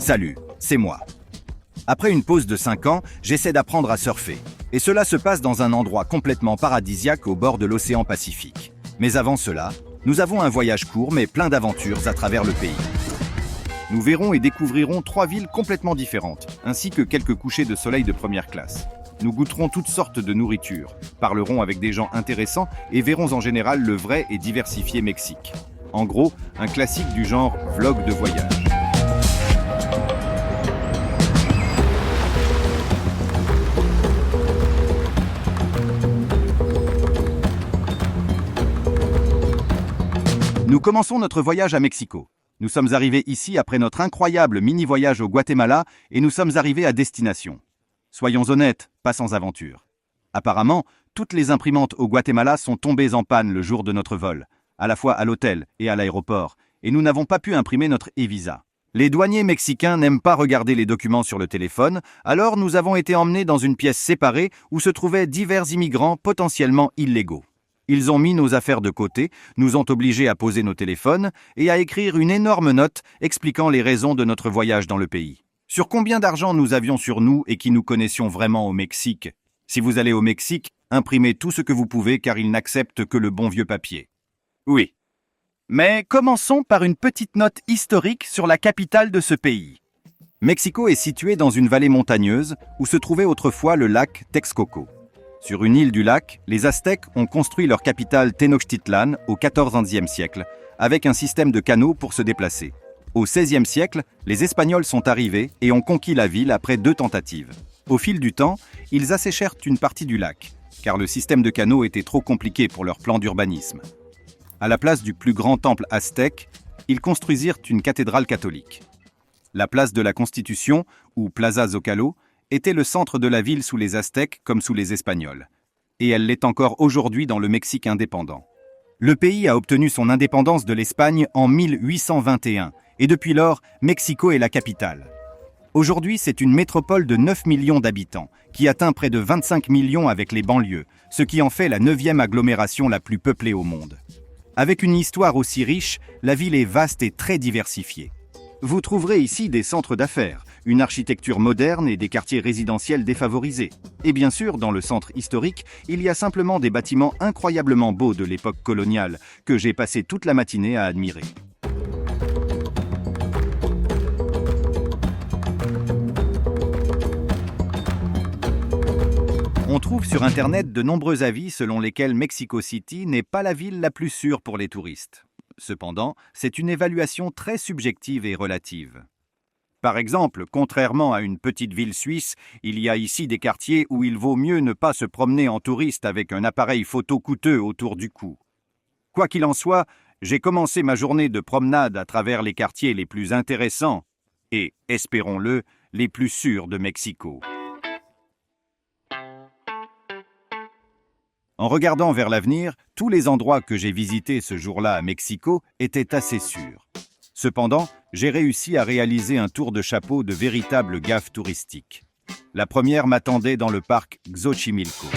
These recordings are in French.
Salut, c'est moi. Après une pause de 5 ans, j'essaie d'apprendre à surfer. Et cela se passe dans un endroit complètement paradisiaque au bord de l'océan Pacifique. Mais avant cela, nous avons un voyage court mais plein d'aventures à travers le pays. Nous verrons et découvrirons 3 villes complètement différentes, ainsi que quelques couchers de soleil de première classe. Nous goûterons toutes sortes de nourriture, parlerons avec des gens intéressants et verrons en général le vrai et diversifié Mexique. En gros, un classique du genre vlog de voyage. Nous commençons notre voyage à Mexico. Nous sommes arrivés ici après notre incroyable mini-voyage au Guatemala et nous sommes arrivés à destination. Soyons honnêtes, pas sans aventure. Apparemment, toutes les imprimantes au Guatemala sont tombées en panne le jour de notre vol, à la fois à l'hôtel et à l'aéroport, et nous n'avons pas pu imprimer notre e-visa. Les douaniers mexicains n'aiment pas regarder les documents sur le téléphone, alors nous avons été emmenés dans une pièce séparée où se trouvaient divers immigrants potentiellement illégaux. Ils ont mis nos affaires de côté, nous ont obligés à poser nos téléphones et à écrire une énorme note expliquant les raisons de notre voyage dans le pays. Sur combien d'argent nous avions sur nous et qui nous connaissions vraiment au Mexique. Si vous allez au Mexique, imprimez tout ce que vous pouvez car ils n'acceptent que le bon vieux papier. Oui. Mais commençons par une petite note historique sur la capitale de ce pays. Mexico est situé dans une vallée montagneuse où se trouvait autrefois le lac Texcoco. Sur une île du lac, les Aztèques ont construit leur capitale Tenochtitlan au XIVe siècle, avec un système de canaux pour se déplacer. Au XVIe siècle, les Espagnols sont arrivés et ont conquis la ville après 2 tentatives. Au fil du temps, ils asséchèrent une partie du lac, car le système de canaux était trop compliqué pour leur plan d'urbanisme. À la place du plus grand temple aztèque, ils construisirent une cathédrale catholique. La place de la Constitution, ou Plaza Zocalo, était le centre de la ville sous les Aztèques comme sous les Espagnols. Et elle l'est encore aujourd'hui dans le Mexique indépendant. Le pays a obtenu son indépendance de l'Espagne en 1821, et depuis lors, Mexico est la capitale. Aujourd'hui, c'est une métropole de 9 millions d'habitants, qui atteint près de 25 millions avec les banlieues, ce qui en fait la 9e agglomération la plus peuplée au monde. Avec une histoire aussi riche, la ville est vaste et très diversifiée. Vous trouverez ici des centres d'affaires, une architecture moderne et des quartiers résidentiels défavorisés. Et bien sûr, dans le centre historique, il y a simplement des bâtiments incroyablement beaux de l'époque coloniale, que j'ai passé toute la matinée à admirer. On trouve sur Internet de nombreux avis selon lesquels Mexico City n'est pas la ville la plus sûre pour les touristes. Cependant, c'est une évaluation très subjective et relative. Par exemple, contrairement à une petite ville suisse, il y a ici des quartiers où il vaut mieux ne pas se promener en touriste avec un appareil photo coûteux autour du cou. Quoi qu'il en soit, j'ai commencé ma journée de promenade à travers les quartiers les plus intéressants et, espérons-le, les plus sûrs de Mexico. En regardant vers l'avenir, tous les endroits que j'ai visités ce jour-là à Mexico étaient assez sûrs. Cependant, j'ai réussi à réaliser un tour de chapeau de véritables gaffes touristiques. La première m'attendait dans le parc Xochimilco.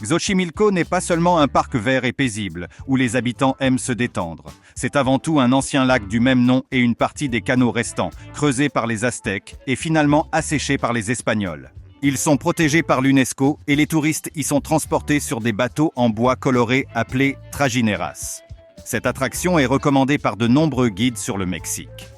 Xochimilco n'est pas seulement un parc vert et paisible, où les habitants aiment se détendre. C'est avant tout un ancien lac du même nom et une partie des canaux restants, creusés par les Aztèques et finalement asséchés par les Espagnols. Ils sont protégés par l'UNESCO et les touristes y sont transportés sur des bateaux en bois coloré appelés trajineras. Cette attraction est recommandée par de nombreux guides sur le Mexique.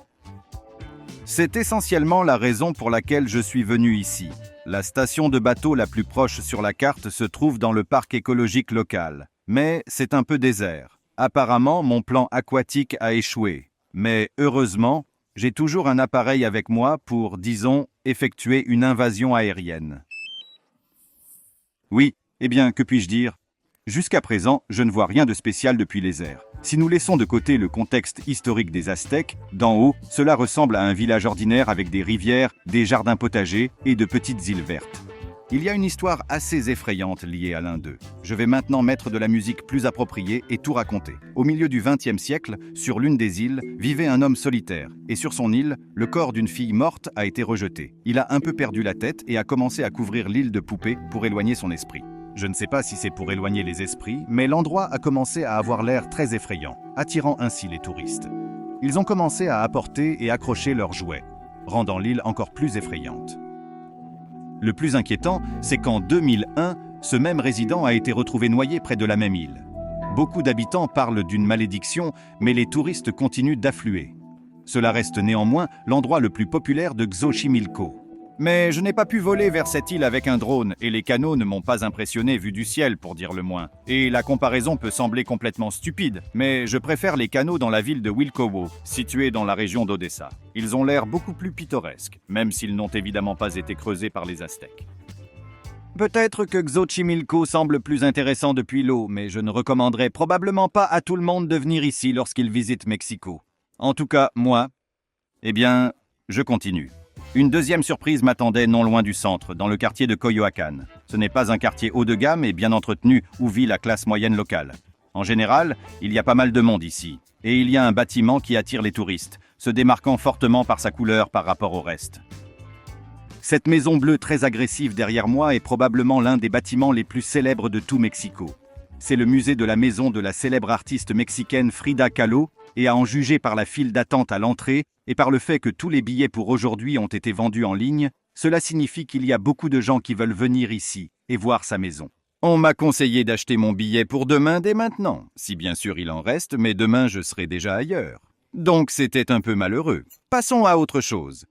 C'est essentiellement la raison pour laquelle je suis venu ici. La station de bateau la plus proche sur la carte se trouve dans le parc écologique local. Mais c'est un peu désert. Apparemment, mon plan aquatique a échoué. Mais heureusement, j'ai toujours un appareil avec moi pour, disons, effectuer une invasion aérienne. Oui, eh bien, que puis-je dire ? Jusqu'à présent, je ne vois rien de spécial depuis les airs. Si nous laissons de côté le contexte historique des Aztèques, d'en haut, cela ressemble à un village ordinaire avec des rivières, des jardins potagers et de petites îles vertes. Il y a une histoire assez effrayante liée à l'un d'eux. Je vais maintenant mettre de la musique plus appropriée et tout raconter. Au milieu du XXe siècle, sur l'une des îles, vivait un homme solitaire. Et sur son île, le corps d'une fille morte a été rejeté. Il a un peu perdu la tête et a commencé à couvrir l'île de poupées pour éloigner son esprit. Je ne sais pas si c'est pour éloigner les esprits, mais l'endroit a commencé à avoir l'air très effrayant, attirant ainsi les touristes. ils ont commencé à apporter et accrocher leurs jouets, rendant l'île encore plus effrayante. Le plus inquiétant, c'est qu'en 2001, ce même résident a été retrouvé noyé près de la même île. Beaucoup d'habitants parlent d'une malédiction, mais les touristes continuent d'affluer. Cela reste néanmoins l'endroit le plus populaire de Xochimilco. Mais je n'ai pas pu voler vers cette île avec un drone, et les canaux ne m'ont pas impressionné vu du ciel, pour dire le moins. Et la comparaison peut sembler complètement stupide, mais je préfère les canaux dans la ville de Wilkowo, située dans la région d'Odessa. Ils ont l'air beaucoup plus pittoresques, même s'ils n'ont évidemment pas été creusés par les Aztèques. Peut-être que Xochimilco semble plus intéressant depuis l'eau, mais je ne recommanderais probablement pas à tout le monde de venir ici lorsqu'il visite Mexico. En tout cas, moi, je continue. Une deuxième surprise m'attendait non loin du centre, dans le quartier de Coyoacán. Ce n'est pas un quartier haut de gamme et bien entretenu où vit la classe moyenne locale. En général, il y a pas mal de monde ici. Et il y a un bâtiment qui attire les touristes, se démarquant fortement par sa couleur par rapport au reste. Cette maison bleue très agressive derrière moi est probablement l'un des bâtiments les plus célèbres de tout Mexico. C'est le musée de la maison de la célèbre artiste mexicaine Frida Kahlo, et à en juger par la file d'attente à l'entrée et par le fait que tous les billets pour aujourd'hui ont été vendus en ligne, cela signifie qu'il y a beaucoup de gens qui veulent venir ici et voir sa maison. On m'a conseillé d'acheter mon billet pour demain dès maintenant, si bien sûr il en reste, mais demain je serai déjà ailleurs. Donc c'était un peu malheureux. Passons à autre chose.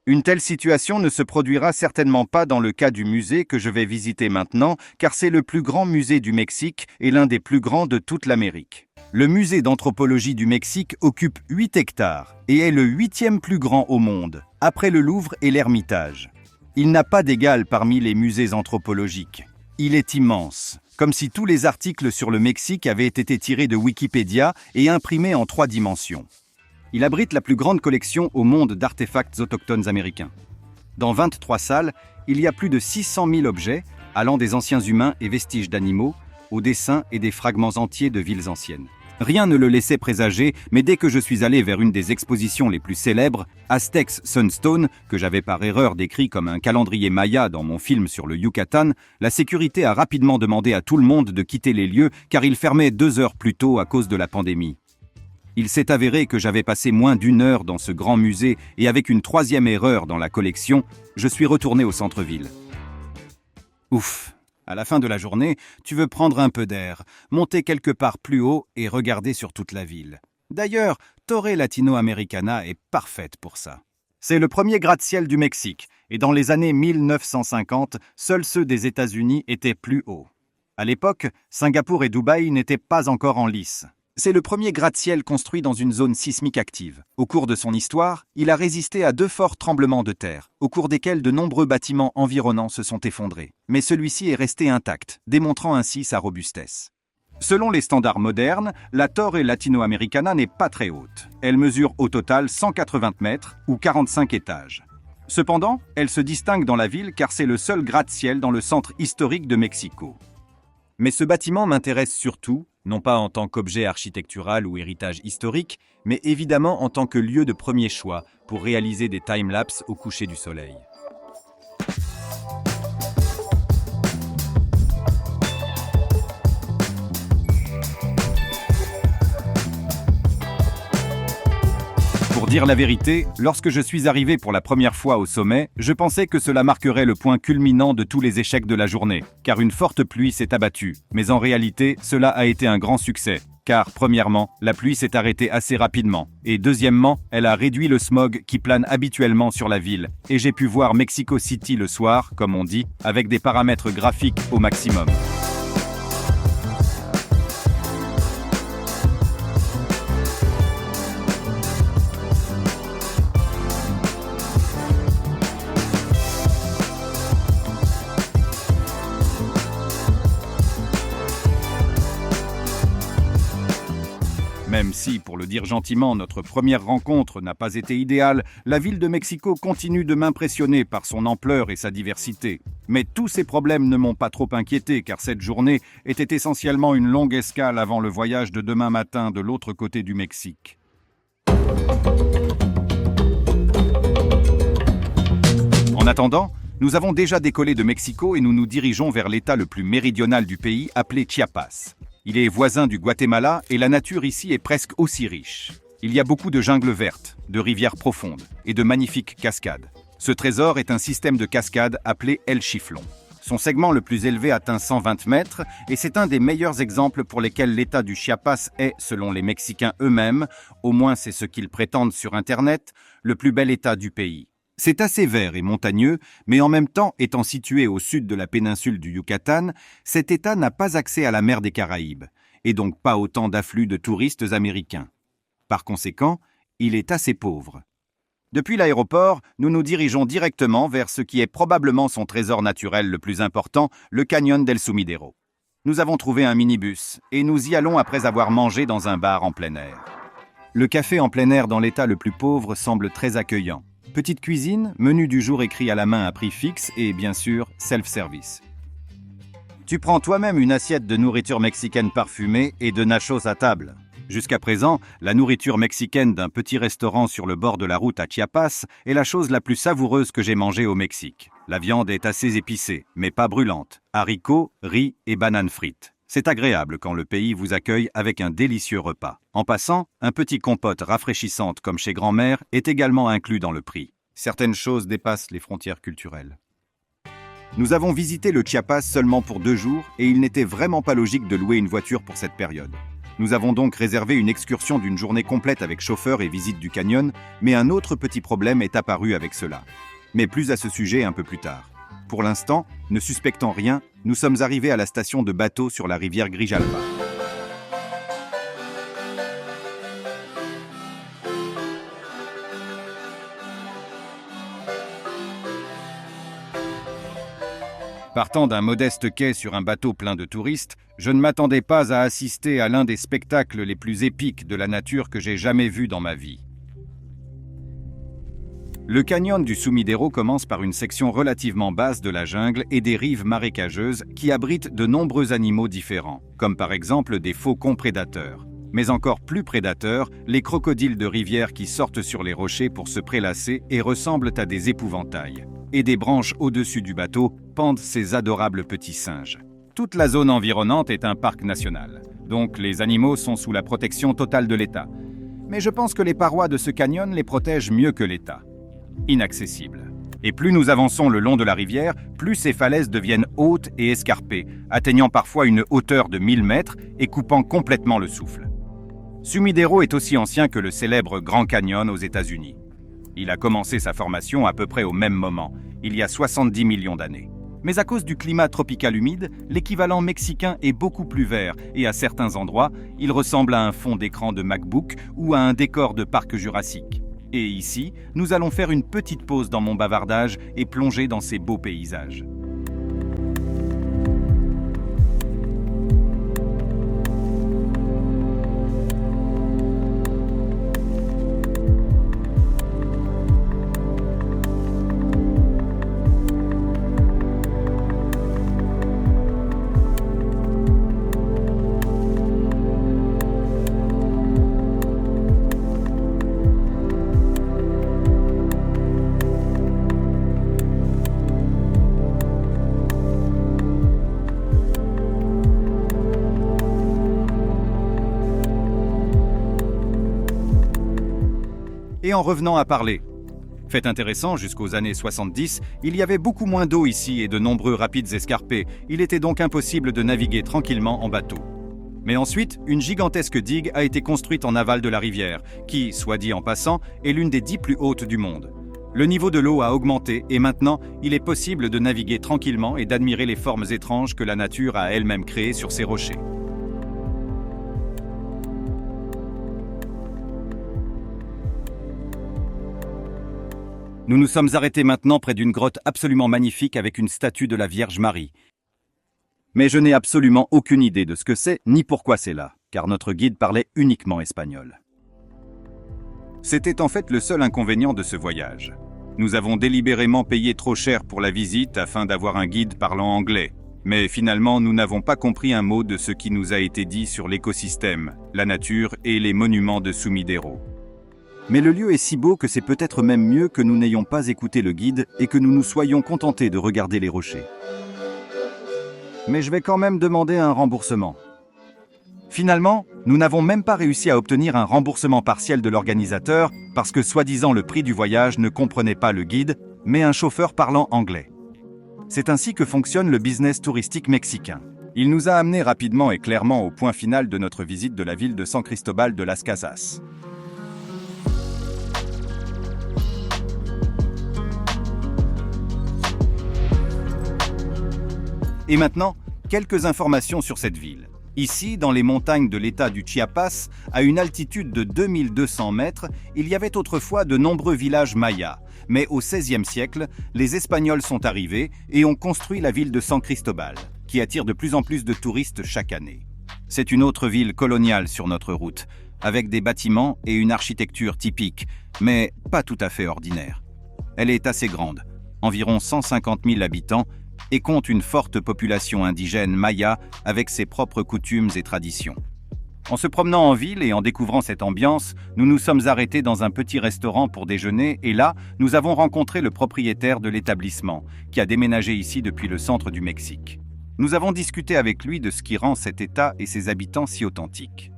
Une telle situation ne se produira certainement pas dans le cas du musée que je vais visiter maintenant, car c'est le plus grand musée du Mexique et l'un des plus grands de toute l'Amérique. Le musée d'anthropologie du Mexique occupe 8 hectares et est le 8e plus grand au monde, après le Louvre et l'Ermitage. Il n'a pas d'égal parmi les musées anthropologiques. Il est immense, comme si tous les articles sur le Mexique avaient été tirés de Wikipédia et imprimés en 3 dimensions. Il abrite la plus grande collection au monde d'artefacts autochtones américains. Dans 23 salles, il y a plus de 600 000 objets, allant des anciens humains et vestiges d'animaux, aux dessins et des fragments entiers de villes anciennes. Rien ne le laissait présager, mais dès que je suis allé vers une des expositions les plus célèbres, Aztecs Sunstone, que j'avais par erreur décrit comme un calendrier maya dans mon film sur le Yucatan, la sécurité a rapidement demandé à tout le monde de quitter les lieux car ils fermaient 2 heures plus tôt à cause de la pandémie. Il s'est avéré que j'avais passé moins d'1 heure dans ce grand musée et avec une 3e erreur dans la collection, je suis retourné au centre-ville. Ouf! À la fin de la journée, tu veux prendre un peu d'air, monter quelque part plus haut et regarder sur toute la ville. D'ailleurs, Torre Latinoamericana est parfaite pour ça. C'est le premier gratte-ciel du Mexique, et dans les années 1950, seuls ceux des États-Unis étaient plus hauts. À l'époque, Singapour et Dubaï n'étaient pas encore en lice. C'est le premier gratte-ciel construit dans une zone sismique active. Au cours de son histoire, il a résisté à 2 forts tremblements de terre, au cours desquels de nombreux bâtiments environnants se sont effondrés. Mais celui-ci est resté intact, démontrant ainsi sa robustesse. Selon les standards modernes, la Torre Latinoamericana n'est pas très haute. Elle mesure au total 180 mètres ou 45 étages. Cependant, elle se distingue dans la ville car c'est le seul gratte-ciel dans le centre historique de Mexico. Mais ce bâtiment m'intéresse surtout, non pas en tant qu'objet architectural ou héritage historique, mais évidemment en tant que lieu de premier choix pour réaliser des time-lapse au coucher du soleil. Pour dire la vérité, lorsque je suis arrivé pour la première fois au sommet, je pensais que cela marquerait le point culminant de tous les échecs de la journée, car une forte pluie s'est abattue. Mais en réalité, cela a été un grand succès, car, premièrement, la pluie s'est arrêtée assez rapidement, et deuxièmement, elle a réduit le smog qui plane habituellement sur la ville, et j'ai pu voir Mexico City le soir, comme on dit, avec des paramètres graphiques au maximum. Même si, pour le dire gentiment, notre première rencontre n'a pas été idéale, la ville de Mexico continue de m'impressionner par son ampleur et sa diversité. Mais tous ces problèmes ne m'ont pas trop inquiété car cette journée était essentiellement une longue escale avant le voyage de demain matin de l'autre côté du Mexique. En attendant, nous avons déjà décollé de Mexico et nous nous dirigeons vers l'état le plus méridional du pays appelé Chiapas. Il est voisin du Guatemala et la nature ici est presque aussi riche. Il y a beaucoup de jungles vertes, de rivières profondes et de magnifiques cascades. Ce trésor est un système de cascades appelé El Chiflón. Son segment le plus élevé atteint 120 mètres et c'est un des meilleurs exemples pour lesquels l'État du Chiapas est, selon les Mexicains eux-mêmes, au moins c'est ce qu'ils prétendent sur Internet, le plus bel État du pays. C'est assez vert et montagneux, mais en même temps, étant situé au sud de la péninsule du Yucatan, cet État n'a pas accès à la mer des Caraïbes, et donc pas autant d'afflux de touristes américains. Par conséquent, il est assez pauvre. Depuis l'aéroport, nous nous dirigeons directement vers ce qui est probablement son trésor naturel le plus important, le canyon del Sumidero. Nous avons trouvé un minibus et nous y allons après avoir mangé dans un bar en plein air. Le café en plein air dans l'état le plus pauvre semble très accueillant. Petite cuisine, menu du jour écrit à la main à prix fixe et bien sûr, self-service. Tu prends toi-même une assiette de nourriture mexicaine parfumée et de nachos à table. Jusqu'à présent, la nourriture mexicaine d'un petit restaurant sur le bord de la route à Chiapas est la chose la plus savoureuse que j'ai mangée au Mexique. La viande est assez épicée, mais pas brûlante. Haricots, riz et bananes frites. C'est agréable quand le pays vous accueille avec un délicieux repas. En passant, un petit compote rafraîchissante comme chez grand-mère est également inclus dans le prix. Certaines choses dépassent les frontières culturelles. Nous avons visité le Chiapas seulement pour 2 jours et il n'était vraiment pas logique de louer une voiture pour cette période. Nous avons donc réservé une excursion d'une journée complète avec chauffeur et visite du canyon, mais un autre petit problème est apparu avec cela. Mais plus à ce sujet un peu plus tard. Pour l'instant, ne suspectant rien, nous sommes arrivés à la station de bateau sur la rivière Grijalva. Partant d'un modeste quai sur un bateau plein de touristes, je ne m'attendais pas à assister à l'un des spectacles les plus épiques de la nature que j'ai jamais vu dans ma vie. Le canyon du Sumidero commence par une section relativement basse de la jungle et des rives marécageuses qui abritent de nombreux animaux différents, comme par exemple des faucons prédateurs. Mais encore plus prédateurs, les crocodiles de rivière qui sortent sur les rochers pour se prélasser et ressemblent à des épouvantails. Et des branches au-dessus du bateau pendent ces adorables petits singes. Toute la zone environnante est un parc national, donc les animaux sont sous la protection totale de l'État. Mais je pense que les parois de ce canyon les protègent mieux que l'État. Inaccessibles. Et plus nous avançons le long de la rivière, plus ces falaises deviennent hautes et escarpées, atteignant parfois une hauteur de 1000 mètres et coupant complètement le souffle. Sumidero est aussi ancien que le célèbre Grand Canyon aux États-Unis. Il a commencé sa formation à peu près au même moment, il y a 70 millions d'années. Mais à cause du climat tropical humide, l'équivalent mexicain est beaucoup plus vert et à certains endroits, il ressemble à un fond d'écran de MacBook ou à un décor de parc jurassique. Et ici, nous allons faire une petite pause dans mon bavardage et plonger dans ces beaux paysages. Et en revenant à parler. Fait intéressant, jusqu'aux années 70, il y avait beaucoup moins d'eau ici et de nombreux rapides escarpés. Il était donc impossible de naviguer tranquillement en bateau. Mais ensuite, une gigantesque digue a été construite en aval de la rivière, qui, soit dit en passant, est l'une des 10 plus hautes du monde. Le niveau de l'eau a augmenté et maintenant, il est possible de naviguer tranquillement et d'admirer les formes étranges que la nature a elle-même créées sur ces rochers. Nous nous sommes arrêtés maintenant près d'une grotte absolument magnifique avec une statue de la Vierge Marie. Mais je n'ai absolument aucune idée de ce que c'est ni pourquoi c'est là, car notre guide parlait uniquement espagnol. C'était en fait le seul inconvénient de ce voyage. Nous avons délibérément payé trop cher pour la visite afin d'avoir un guide parlant anglais. Mais finalement, nous n'avons pas compris un mot de ce qui nous a été dit sur l'écosystème, la nature et les monuments de Sumidero. Mais le lieu est si beau que c'est peut-être même mieux que nous n'ayons pas écouté le guide et que nous nous soyons contentés de regarder les rochers. Mais je vais quand même demander un remboursement. Finalement, nous n'avons même pas réussi à obtenir un remboursement partiel de l'organisateur parce que soi-disant le prix du voyage ne comprenait pas le guide, mais un chauffeur parlant anglais. C'est ainsi que fonctionne le business touristique mexicain. Il nous a amenés rapidement et clairement au point final de notre visite de la ville de San Cristóbal de las Casas. Et maintenant, quelques informations sur cette ville. Ici, dans les montagnes de l'État du Chiapas, à une altitude de 2200 mètres, il y avait autrefois de nombreux villages mayas. Mais au XVIe siècle, les Espagnols sont arrivés et ont construit la ville de San Cristóbal, qui attire de plus en plus de touristes chaque année. C'est une autre ville coloniale sur notre route, avec des bâtiments et une architecture typique, mais pas tout à fait ordinaire. Elle est assez grande, environ 150 000 habitants, et compte une forte population indigène maya avec ses propres coutumes et traditions. En se promenant en ville et en découvrant cette ambiance, nous nous sommes arrêtés dans un petit restaurant pour déjeuner et là, nous avons rencontré le propriétaire de l'établissement, qui a déménagé ici depuis le centre du Mexique. Nous avons discuté avec lui de ce qui rend cet État et ses habitants si authentiques.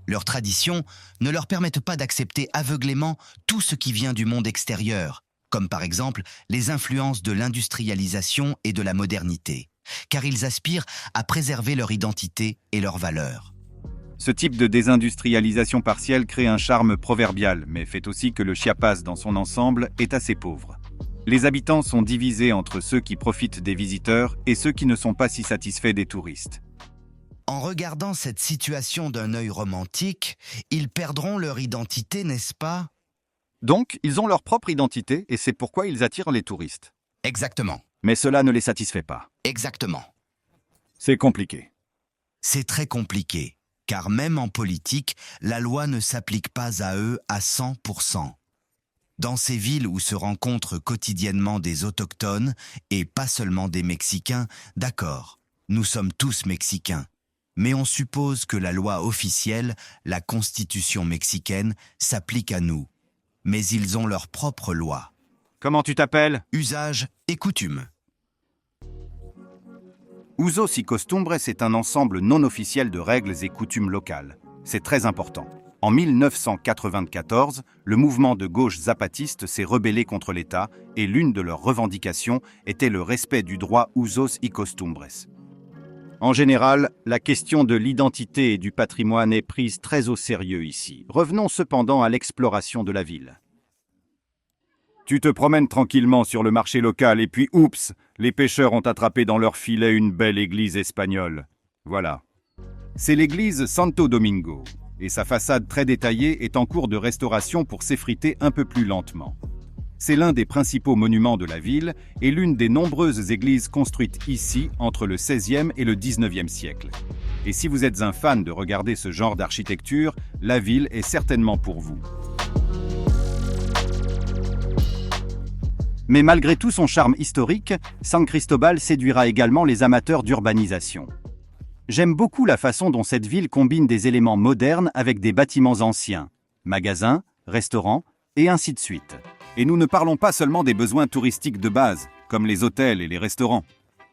Leurs traditions ne leur permettent pas d'accepter aveuglément tout ce qui vient du monde extérieur, comme par exemple les influences de l'industrialisation et de la modernité, car ils aspirent à préserver leur identité et leurs valeurs. Ce type de désindustrialisation partielle crée un charme proverbial, mais fait aussi que le Chiapas dans son ensemble est assez pauvre. Les habitants sont divisés entre ceux qui profitent des visiteurs et ceux qui ne sont pas si satisfaits des touristes. En regardant cette situation d'un œil romantique, ils perdront leur identité, n'est-ce pas ? Donc, ils ont leur propre identité et c'est pourquoi ils attirent les touristes. Exactement. Mais cela ne les satisfait pas. Exactement. C'est compliqué. C'est très compliqué, car même en politique, la loi ne s'applique pas à eux à 100%. Dans ces villes où se rencontrent quotidiennement des autochtones, et pas seulement des Mexicains, d'accord, nous sommes tous Mexicains. Mais on suppose que la loi officielle, la Constitution mexicaine, s'applique à nous. Mais ils ont leur propre loi. Comment tu t'appelles ? Usages et coutumes. Usos y costumbres est un ensemble non officiel de règles et coutumes locales. C'est très important. En 1994, le mouvement de gauche zapatiste s'est rebellé contre l'État et l'une de leurs revendications était le respect du droit Usos y costumbres. En général, la question de l'identité et du patrimoine est prise très au sérieux ici. Revenons cependant à l'exploration de la ville. Tu te promènes tranquillement sur le marché local et puis, oups, les pêcheurs ont attrapé dans leur filet une belle église espagnole. Voilà. C'est l'église Santo Domingo, et sa façade très détaillée est en cours de restauration pour s'effriter un peu plus lentement. C'est l'un des principaux monuments de la ville et l'une des nombreuses églises construites ici entre le XVIe et le XIXe siècle. Et si vous êtes un fan de regarder ce genre d'architecture, la ville est certainement pour vous. Mais malgré tout son charme historique, San Cristóbal séduira également les amateurs d'urbanisation. J'aime beaucoup la façon dont cette ville combine des éléments modernes avec des bâtiments anciens, magasins, restaurants et ainsi de suite. Et nous ne parlons pas seulement des besoins touristiques de base, comme les hôtels et les restaurants.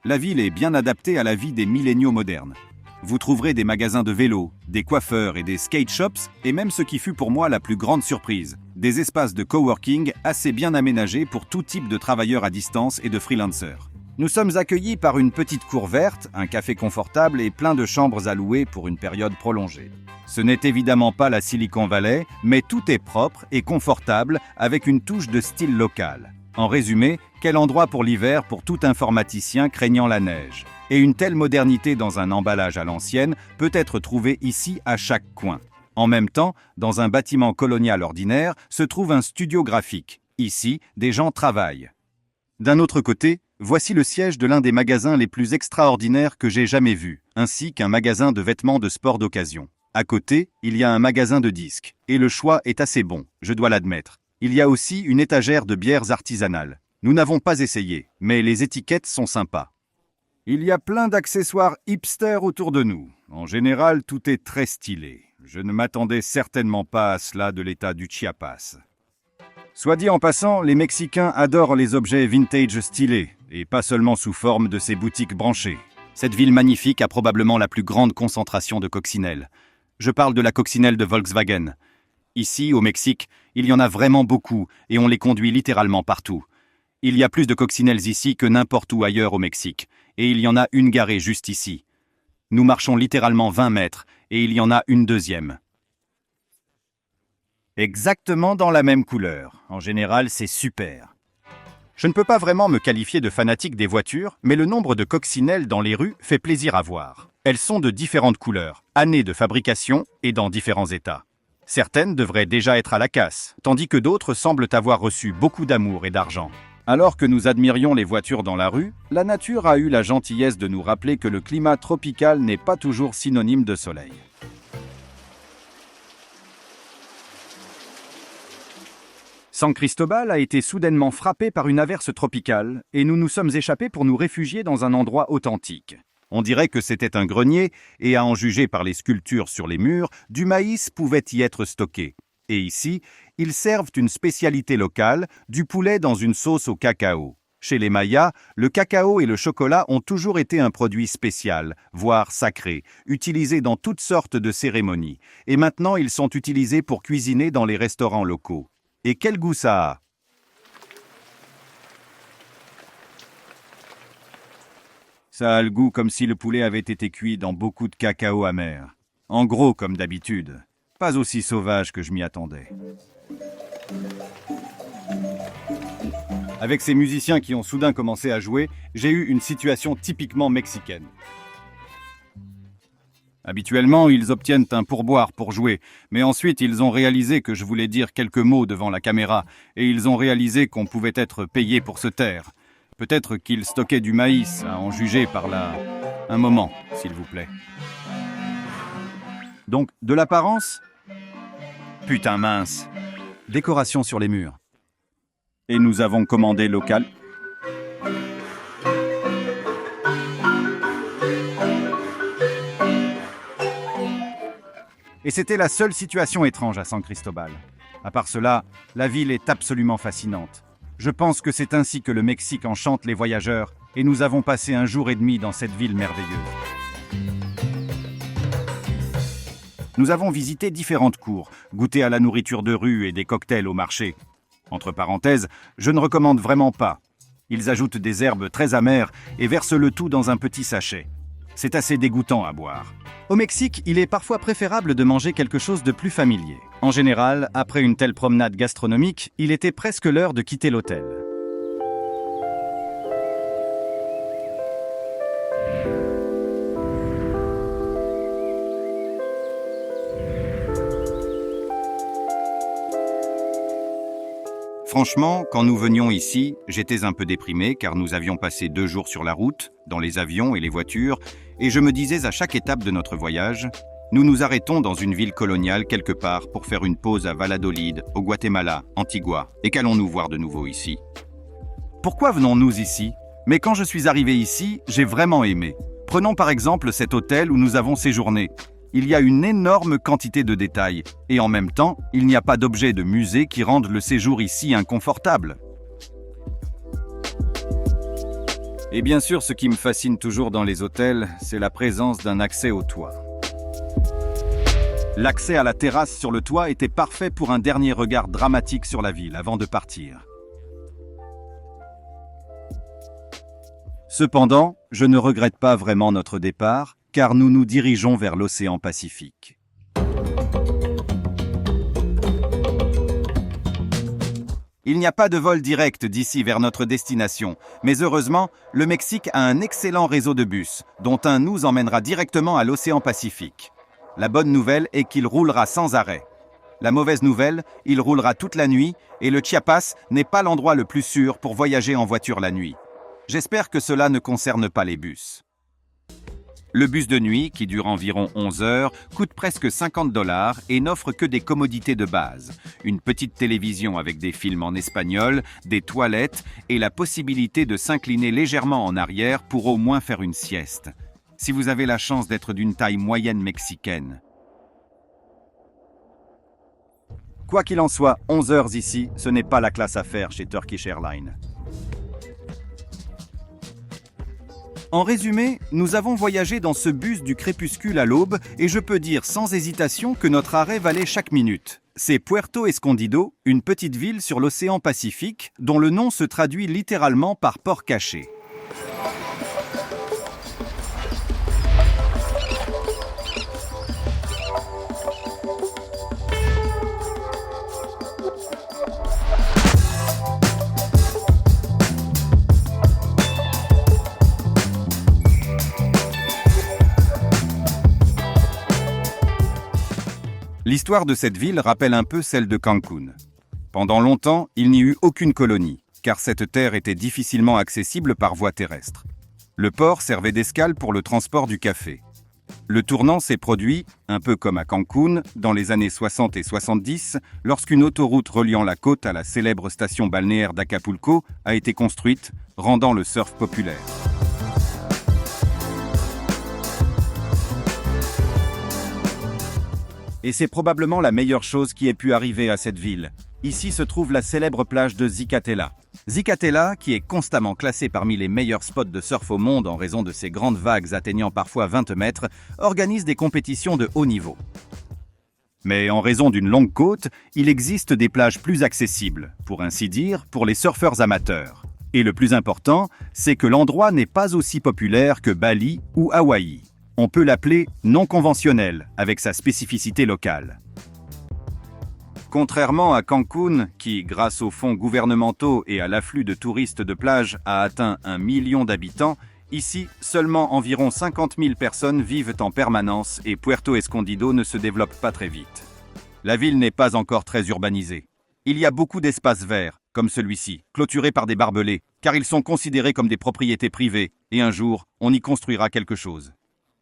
La ville est bien adaptée à la vie des milléniaux modernes. Vous trouverez des magasins de vélos, des coiffeurs et des skate shops, et même ce qui fut pour moi la plus grande surprise, des espaces de coworking assez bien aménagés pour tout type de travailleurs à distance et de freelancers. Nous sommes accueillis par une petite cour verte, un café confortable et plein de chambres à louer pour une période prolongée. Ce n'est évidemment pas la Silicon Valley, mais tout est propre et confortable avec une touche de style local. En résumé, quel endroit pour l'hiver pour tout informaticien craignant la neige. Et une telle modernité dans un emballage à l'ancienne peut être trouvée ici à chaque coin. En même temps, dans un bâtiment colonial ordinaire se trouve un studio graphique. Ici, des gens travaillent. D'un autre côté, voici le siège de l'un des magasins les plus extraordinaires que j'ai jamais vus, ainsi qu'un magasin de vêtements de sport d'occasion. À côté, il y a un magasin de disques, et le choix est assez bon, je dois l'admettre. Il y a aussi une étagère de bières artisanales. Nous n'avons pas essayé, mais les étiquettes sont sympas. Il y a plein d'accessoires hipsters autour de nous. En général, tout est très stylé. Je ne m'attendais certainement pas à cela de l'état du Chiapas. Soit dit en passant, les Mexicains adorent les objets vintage stylés, et pas seulement sous forme de ces boutiques branchées. Cette ville magnifique a probablement la plus grande concentration de coccinelles. Je parle de la coccinelle de Volkswagen. Ici, au Mexique, il y en a vraiment beaucoup et on les conduit littéralement partout. Il y a plus de coccinelles ici que n'importe où ailleurs au Mexique, et il y en a une garée juste ici. Nous marchons littéralement 20 mètres et il y en a une deuxième. Exactement dans la même couleur. En général, c'est super. Je ne peux pas vraiment me qualifier de fanatique des voitures, mais le nombre de coccinelles dans les rues fait plaisir à voir. Elles sont de différentes couleurs, années de fabrication et dans différents états. Certaines devraient déjà être à la casse, tandis que d'autres semblent avoir reçu beaucoup d'amour et d'argent. Alors que nous admirions les voitures dans la rue, la nature a eu la gentillesse de nous rappeler que le climat tropical n'est pas toujours synonyme de soleil. San Cristobal a été soudainement frappé par une averse tropicale et nous nous sommes échappés pour nous réfugier dans un endroit authentique. On dirait que c'était un grenier et à en juger par les sculptures sur les murs, du maïs pouvait y être stocké. Et ici, ils servent une spécialité locale, du poulet dans une sauce au cacao. Chez les Mayas, le cacao et le chocolat ont toujours été un produit spécial, voire sacré, utilisé dans toutes sortes de cérémonies. Et maintenant, ils sont utilisés pour cuisiner dans les restaurants locaux. Et quel goût ça a! Ça a le goût comme si le poulet avait été cuit dans beaucoup de cacao amer. En gros, comme d'habitude. Pas aussi sauvage que je m'y attendais. Avec ces musiciens qui ont soudain commencé à jouer, j'ai eu une situation typiquement mexicaine. Habituellement, ils obtiennent un pourboire pour jouer, mais ensuite ils ont réalisé que je voulais dire quelques mots devant la caméra, et ils ont réalisé qu'on pouvait être payé pour se taire. Peut-être qu'ils stockaient du maïs, à en juger par là. Un moment, s'il vous plaît. Donc, de l'apparence? Putain mince. Décoration sur les murs. Et nous avons commandé local. Et c'était la seule situation étrange à San Cristobal. À part cela, la ville est absolument fascinante. Je pense que c'est ainsi que le Mexique enchante les voyageurs, et nous avons passé un jour et demi dans cette ville merveilleuse. Nous avons visité différentes cours, goûté à la nourriture de rue et des cocktails au marché. Entre parenthèses, je ne recommande vraiment pas. Ils ajoutent des herbes très amères et versent le tout dans un petit sachet. C'est assez dégoûtant à boire. Au Mexique, il est parfois préférable de manger quelque chose de plus familier. En général, après une telle promenade gastronomique, il était presque l'heure de quitter l'hôtel. Franchement, quand nous venions ici, j'étais un peu déprimé car nous avions passé 2 jours sur la route, dans les avions et les voitures, et je me disais à chaque étape de notre voyage, nous nous arrêtons dans une ville coloniale quelque part pour faire une pause à Valladolid, au Guatemala, Antigua, et qu'allons-nous voir de nouveau ici? Pourquoi venons-nous ici? Mais quand je suis arrivé ici, j'ai vraiment aimé. Prenons par exemple cet hôtel où nous avons séjourné. Il y a une énorme quantité de détails, et en même temps, il n'y a pas d'objets de musée qui rendent le séjour ici inconfortable. Et bien sûr, ce qui me fascine toujours dans les hôtels, c'est la présence d'un accès au toit. L'accès à la terrasse sur le toit était parfait pour un dernier regard dramatique sur la ville avant de partir. Cependant, je ne regrette pas vraiment notre départ, car nous nous dirigeons vers l'océan Pacifique. Il n'y a pas de vol direct d'ici vers notre destination, mais heureusement, le Mexique a un excellent réseau de bus, dont un nous emmènera directement à l'océan Pacifique. La bonne nouvelle est qu'il roulera sans arrêt. La mauvaise nouvelle, il roulera toute la nuit, et le Chiapas n'est pas l'endroit le plus sûr pour voyager en voiture la nuit. J'espère que cela ne concerne pas les bus. Le bus de nuit, qui dure environ 11 heures, coûte presque $50 et n'offre que des commodités de base. Une petite télévision avec des films en espagnol, des toilettes et la possibilité de s'incliner légèrement en arrière pour au moins faire une sieste. Si vous avez la chance d'être d'une taille moyenne mexicaine. Quoi qu'il en soit, 11 heures ici, ce n'est pas la classe à faire chez Turkish Airlines. En résumé, nous avons voyagé dans ce bus du crépuscule à l'aube et je peux dire sans hésitation que notre arrêt valait chaque minute. C'est Puerto Escondido, une petite ville sur l'océan Pacifique, dont le nom se traduit littéralement par port caché. L'histoire de cette ville rappelle un peu celle de Cancun. Pendant longtemps, il n'y eut aucune colonie, car cette terre était difficilement accessible par voie terrestre. Le port servait d'escale pour le transport du café. Le tournant s'est produit, un peu comme à Cancun, dans les années 60 et 70, lorsqu'une autoroute reliant la côte à la célèbre station balnéaire d'Acapulco a été construite, rendant le surf populaire. Et c'est probablement la meilleure chose qui ait pu arriver à cette ville. Ici se trouve la célèbre plage de Zicatela. Zicatela, qui est constamment classée parmi les meilleurs spots de surf au monde en raison de ses grandes vagues atteignant parfois 20 mètres, organise des compétitions de haut niveau. Mais en raison d'une longue côte, il existe des plages plus accessibles, pour ainsi dire, pour les surfeurs amateurs. Et le plus important, c'est que l'endroit n'est pas aussi populaire que Bali ou Hawaï. On peut l'appeler non conventionnel, avec sa spécificité locale. Contrairement à Cancun, qui, grâce aux fonds gouvernementaux et à l'afflux de touristes de plage, a atteint 1 million d'habitants, ici, seulement environ 50 000 personnes vivent en permanence et Puerto Escondido ne se développe pas très vite. La ville n'est pas encore très urbanisée. Il y a beaucoup d'espaces verts, comme celui-ci, clôturés par des barbelés, car ils sont considérés comme des propriétés privées, et un jour, on y construira quelque chose.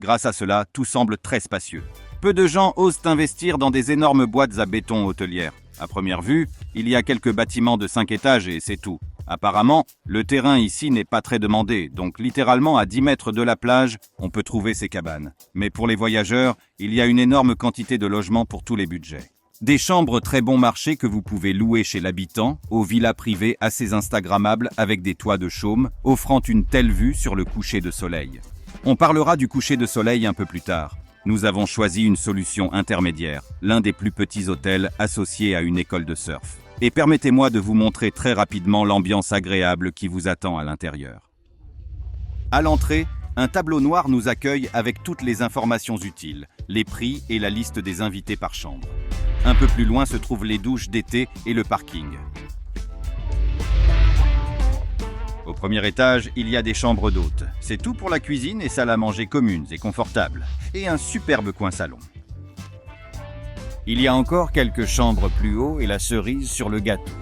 Grâce à cela, tout semble très spacieux. Peu de gens osent investir dans des énormes boîtes à béton hôtelières. À première vue, il y a quelques bâtiments de 5 étages et c'est tout. Apparemment, le terrain ici n'est pas très demandé, donc littéralement à 10 mètres de la plage, on peut trouver ces cabanes. Mais pour les voyageurs, il y a une énorme quantité de logements pour tous les budgets. Des chambres très bon marché que vous pouvez louer chez l'habitant, aux villas privées assez instagrammables avec des toits de chaume, offrant une telle vue sur le coucher de soleil. On parlera du coucher de soleil un peu plus tard. Nous avons choisi une solution intermédiaire, l'un des plus petits hôtels associés à une école de surf. Et permettez-moi de vous montrer très rapidement l'ambiance agréable qui vous attend à l'intérieur. À l'entrée, un tableau noir nous accueille avec toutes les informations utiles, les prix et la liste des invités par chambre. Un peu plus loin se trouvent les douches d'été et le parking. Au premier étage, il y a des chambres d'hôtes. C'est tout pour la cuisine et salle à manger communes et confortables. Et un superbe coin salon. Il y a encore quelques chambres plus haut et la cerise sur le gâteau.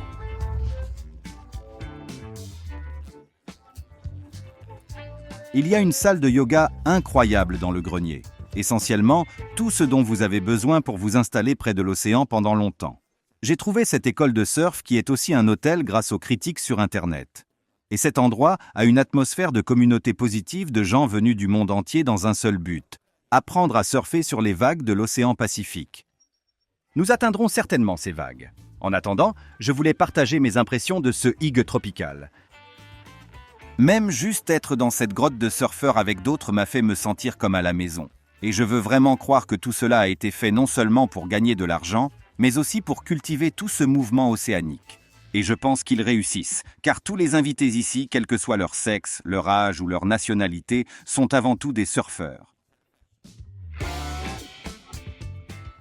Il y a une salle de yoga incroyable dans le grenier. Essentiellement, tout ce dont vous avez besoin pour vous installer près de l'océan pendant longtemps. J'ai trouvé cette école de surf qui est aussi un hôtel grâce aux critiques sur Internet. Et cet endroit a une atmosphère de communauté positive de gens venus du monde entier dans un seul but, apprendre à surfer sur les vagues de l'océan Pacifique. Nous atteindrons certainement ces vagues. En attendant, je voulais partager mes impressions de ce hig tropical. Même juste être dans cette grotte de surfeurs avec d'autres m'a fait me sentir comme à la maison. Et je veux vraiment croire que tout cela a été fait non seulement pour gagner de l'argent, mais aussi pour cultiver tout ce mouvement océanique. Et je pense qu'ils réussissent, car tous les invités ici, quel que soit leur sexe, leur âge ou leur nationalité, sont avant tout des surfeurs.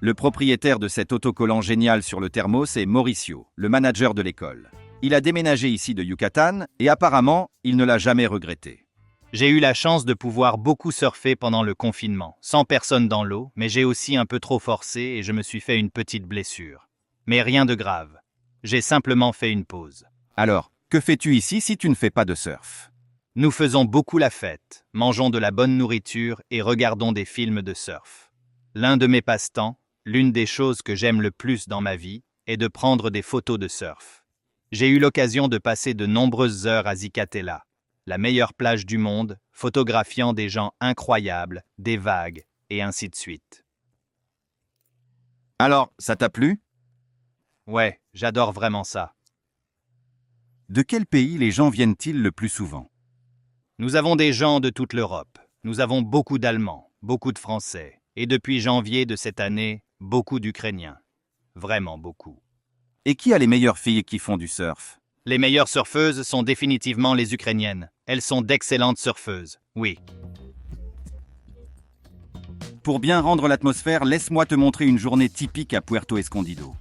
Le propriétaire de cet autocollant génial sur le thermos est Mauricio, le manager de l'école. Il a déménagé ici de Yucatan et apparemment, il ne l'a jamais regretté. J'ai eu la chance de pouvoir beaucoup surfer pendant le confinement, sans personne dans l'eau, mais j'ai aussi un peu trop forcé et je me suis fait une petite blessure. Mais rien de grave. J'ai simplement fait une pause. Alors, que fais-tu ici si tu ne fais pas de surf? Nous faisons beaucoup la fête, mangeons de la bonne nourriture et regardons des films de surf. L'un de mes passe-temps, l'une des choses que j'aime le plus dans ma vie, est de prendre des photos de surf. J'ai eu l'occasion de passer de nombreuses heures à Zicatela, la meilleure plage du monde, photographiant des gens incroyables, des vagues, et ainsi de suite. Alors, ça t'a plu? Ouais, j'adore vraiment ça. De quel pays les gens viennent-ils le plus souvent? Nous avons des gens de toute l'Europe. Nous avons beaucoup d'Allemands, beaucoup de Français. Et depuis janvier de cette année, beaucoup d'Ukrainiens. Vraiment beaucoup. Et qui a les meilleures filles qui font du surf? Les meilleures surfeuses sont définitivement les Ukrainiennes. Elles sont d'excellentes surfeuses, oui. Pour bien rendre l'atmosphère, laisse-moi te montrer une journée typique à Puerto Escondido.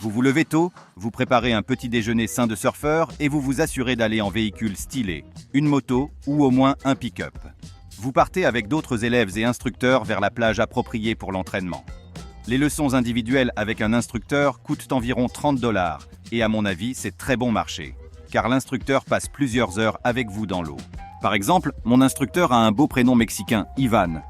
Vous vous levez tôt, vous préparez un petit déjeuner sain de surfeur et vous vous assurez d'aller en véhicule stylé, une moto ou au moins un pick-up. Vous partez avec d'autres élèves et instructeurs vers la plage appropriée pour l'entraînement. Les leçons individuelles avec un instructeur coûtent environ 30 $ et à mon avis, c'est très bon marché, car l'instructeur passe plusieurs heures avec vous dans l'eau. Par exemple, mon instructeur a un beau prénom mexicain, Ivan.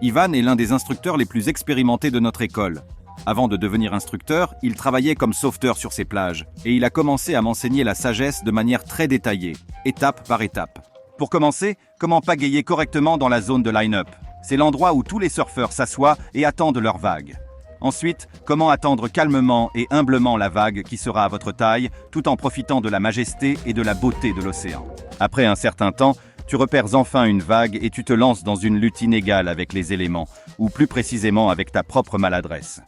Ivan est l'un des instructeurs les plus expérimentés de notre école. Avant de devenir instructeur, il travaillait comme sauveteur sur ces plages et il a commencé à m'enseigner la sagesse de manière très détaillée, étape par étape. Pour commencer, comment pagayer correctement dans la zone de line-up. C'est l'endroit où tous les surfeurs s'assoient et attendent leur vague. Ensuite, comment attendre calmement et humblement la vague qui sera à votre taille, tout en profitant de la majesté et de la beauté de l'océan. Après un certain temps, tu repères enfin une vague et tu te lances dans une lutte inégale avec les éléments, ou plus précisément avec ta propre maladresse.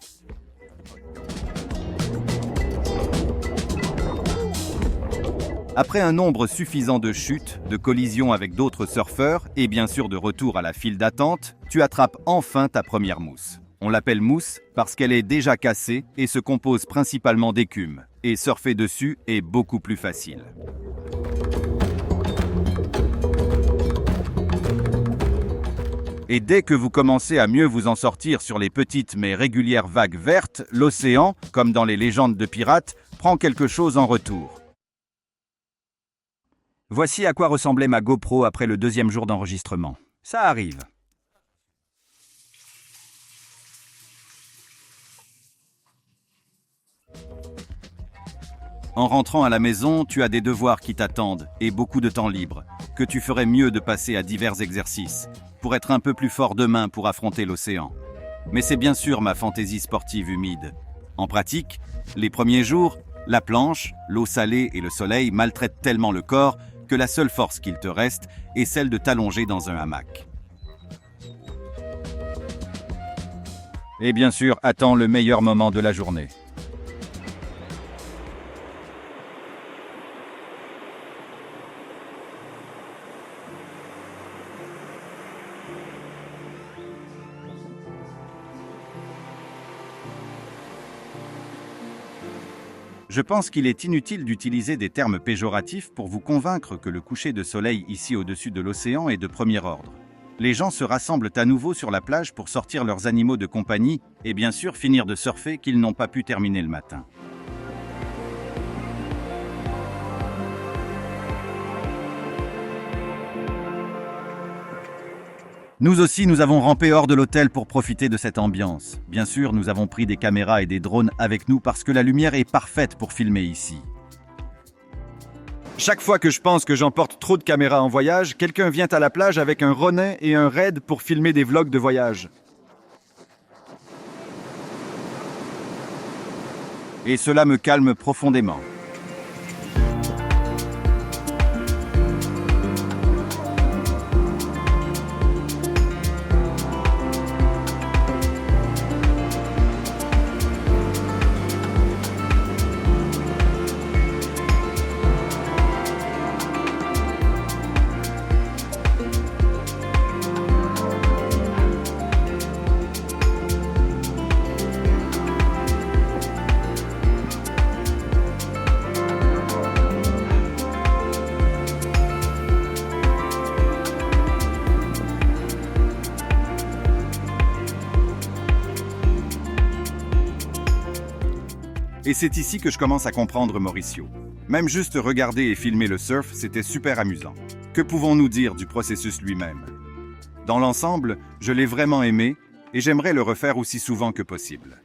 Après un nombre suffisant de chutes, de collisions avec d'autres surfeurs et bien sûr de retour à la file d'attente, tu attrapes enfin ta première mousse. On l'appelle mousse parce qu'elle est déjà cassée et se compose principalement d'écume, et surfer dessus est beaucoup plus facile. Et dès que vous commencez à mieux vous en sortir sur les petites mais régulières vagues vertes, l'océan, comme dans les légendes de pirates, prend quelque chose en retour. Voici à quoi ressemblait ma GoPro après le deuxième jour d'enregistrement. Ça arrive. En rentrant à la maison, tu as des devoirs qui t'attendent et beaucoup de temps libre, que tu ferais mieux de passer à divers exercices, pour être un peu plus fort demain pour affronter l'océan. Mais c'est bien sûr ma fantaisie sportive humide. En pratique, les premiers jours, la planche, l'eau salée et le soleil maltraitent tellement le corps que la seule force qu'il te reste est celle de t'allonger dans un hamac. Et bien sûr, attends le meilleur moment de la journée. Je pense qu'il est inutile d'utiliser des termes péjoratifs pour vous convaincre que le coucher de soleil ici au-dessus de l'océan est de premier ordre. Les gens se rassemblent à nouveau sur la plage pour sortir leurs animaux de compagnie et bien sûr finir de surfer qu'ils n'ont pas pu terminer le matin. Nous aussi, nous avons rampé hors de l'hôtel pour profiter de cette ambiance. Bien sûr, nous avons pris des caméras et des drones avec nous parce que la lumière est parfaite pour filmer ici. Chaque fois que je pense que j'emporte trop de caméras en voyage, quelqu'un vient à la plage avec un Ronin et un RED pour filmer des vlogs de voyage. Et cela me calme profondément. Et c'est ici que je commence à comprendre Mauricio. Même juste regarder et filmer le surf, c'était super amusant. Que pouvons-nous dire du processus lui-même? Dans l'ensemble, je l'ai vraiment aimé et j'aimerais le refaire aussi souvent que possible.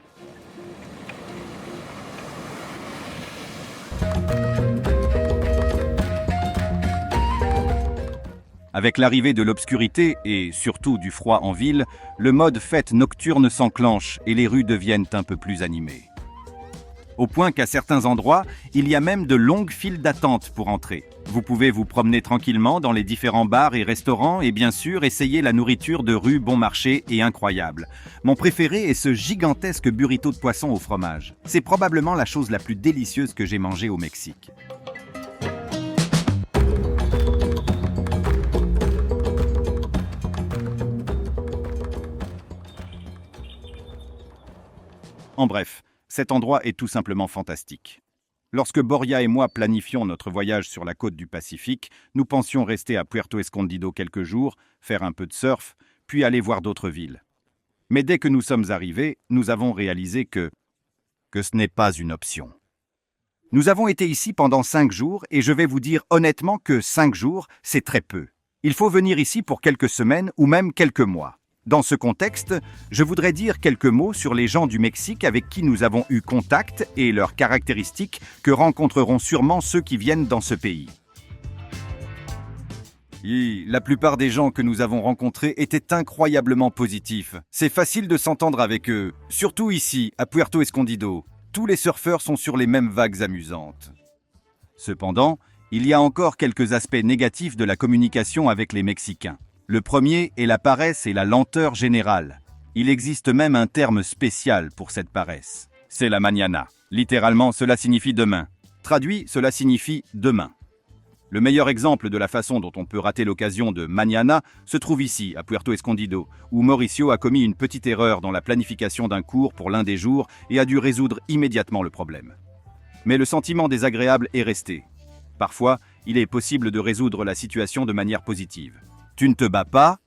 Avec l'arrivée de l'obscurité et surtout du froid en ville, le mode fête nocturne s'enclenche et les rues deviennent un peu plus animées. Au point qu'à certains endroits, il y a même de longues files d'attente pour entrer. Vous pouvez vous promener tranquillement dans les différents bars et restaurants et bien sûr essayer la nourriture de rue bon marché et incroyable. Mon préféré est ce gigantesque burrito de poisson au fromage. C'est probablement la chose la plus délicieuse que j'ai mangée au Mexique. En bref, cet endroit est tout simplement fantastique. Lorsque Boria et moi planifions notre voyage sur la côte du Pacifique, nous pensions rester à Puerto Escondido quelques jours, faire un peu de surf, puis aller voir d'autres villes. Mais dès que nous sommes arrivés, nous avons réalisé que ce n'est pas une option. Nous avons été ici pendant 5 jours et je vais vous dire honnêtement que 5 jours, c'est très peu. Il faut venir ici pour quelques semaines ou même quelques mois. Dans ce contexte, je voudrais dire quelques mots sur les gens du Mexique avec qui nous avons eu contact et leurs caractéristiques que rencontreront sûrement ceux qui viennent dans ce pays. La plupart des gens que nous avons rencontrés étaient incroyablement positifs. C'est facile de s'entendre avec eux, surtout ici, à Puerto Escondido. Tous les surfeurs sont sur les mêmes vagues amusantes. Cependant, il y a encore quelques aspects négatifs de la communication avec les Mexicains. Le premier est la paresse et la lenteur générale. Il existe même un terme spécial pour cette paresse. C'est la mañana. Littéralement, cela signifie demain. Traduit, cela signifie demain. Le meilleur exemple de la façon dont on peut rater l'occasion de mañana se trouve ici, à Puerto Escondido, où Mauricio a commis une petite erreur dans la planification d'un cours pour l'un des jours et a dû résoudre immédiatement le problème. Mais le sentiment désagréable est resté. Parfois, il est possible de résoudre la situation de manière positive. Tu ne te bats pas,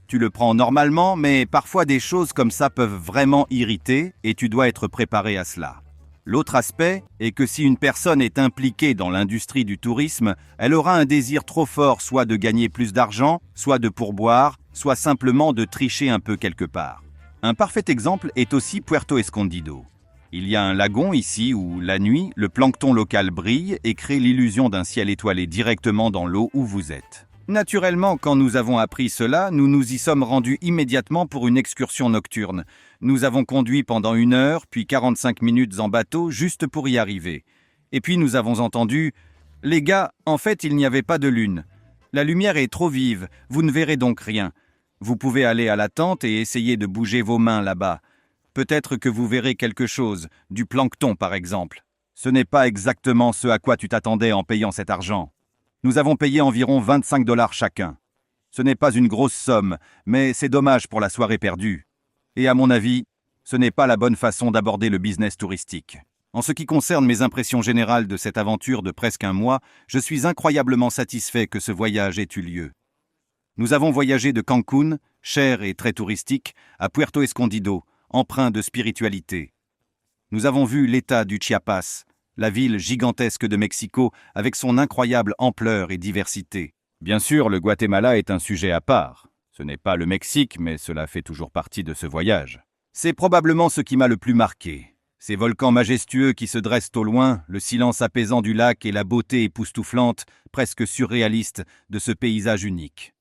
tu le prends normalement, mais parfois des choses comme ça peuvent vraiment irriter et tu dois être préparé à cela. L'autre aspect est que si une personne est impliquée dans l'industrie du tourisme, elle aura un désir trop fort soit de gagner plus d'argent, soit de pourboire, soit simplement de tricher un peu quelque part. Un parfait exemple est aussi Puerto Escondido. Il y a un lagon ici où, la nuit, le plancton local brille et crée l'illusion d'un ciel étoilé directement dans l'eau où vous êtes. Naturellement, quand nous avons appris cela, nous nous y sommes rendus immédiatement pour une excursion nocturne. Nous avons conduit pendant 1 heure, puis 45 minutes en bateau, juste pour y arriver. Et puis nous avons entendu « Les gars, en fait, il n'y avait pas de lune. La lumière est trop vive, vous ne verrez donc rien. Vous pouvez aller à la tente et essayer de bouger vos mains là-bas. Peut-être que vous verrez quelque chose, du plancton par exemple. Ce n'est pas exactement ce à quoi tu t'attendais en payant cet argent. » Nous avons payé environ 25 $ chacun. Ce n'est pas une grosse somme, mais c'est dommage pour la soirée perdue. Et à mon avis, ce n'est pas la bonne façon d'aborder le business touristique. En ce qui concerne mes impressions générales de cette aventure de presque 1 mois, je suis incroyablement satisfait que ce voyage ait eu lieu. Nous avons voyagé de Cancún, cher et très touristique, à Puerto Escondido, empreint de spiritualité. Nous avons vu l'État du Chiapas, la ville gigantesque de Mexico avec son incroyable ampleur et diversité. Bien sûr, le Guatemala est un sujet à part. Ce n'est pas le Mexique, mais cela fait toujours partie de ce voyage. C'est probablement ce qui m'a le plus marqué. Ces volcans majestueux qui se dressent au loin, le silence apaisant du lac et la beauté époustouflante, presque surréaliste, de ce paysage unique.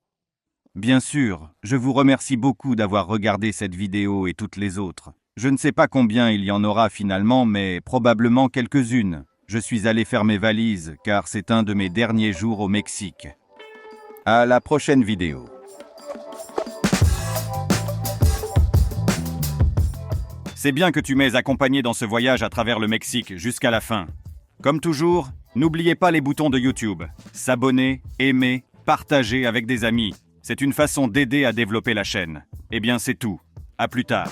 Bien sûr, je vous remercie beaucoup d'avoir regardé cette vidéo et toutes les autres. Je ne sais pas combien il y en aura finalement, mais probablement quelques-unes. Je suis allé faire mes valises, car c'est un de mes derniers jours au Mexique. À la prochaine vidéo. C'est bien que tu m'aies accompagné dans ce voyage à travers le Mexique jusqu'à la fin. Comme toujours, n'oubliez pas les boutons de YouTube. S'abonner, aimer, partager avec des amis. C'est une façon d'aider à développer la chaîne. Eh bien, c'est tout. À plus tard.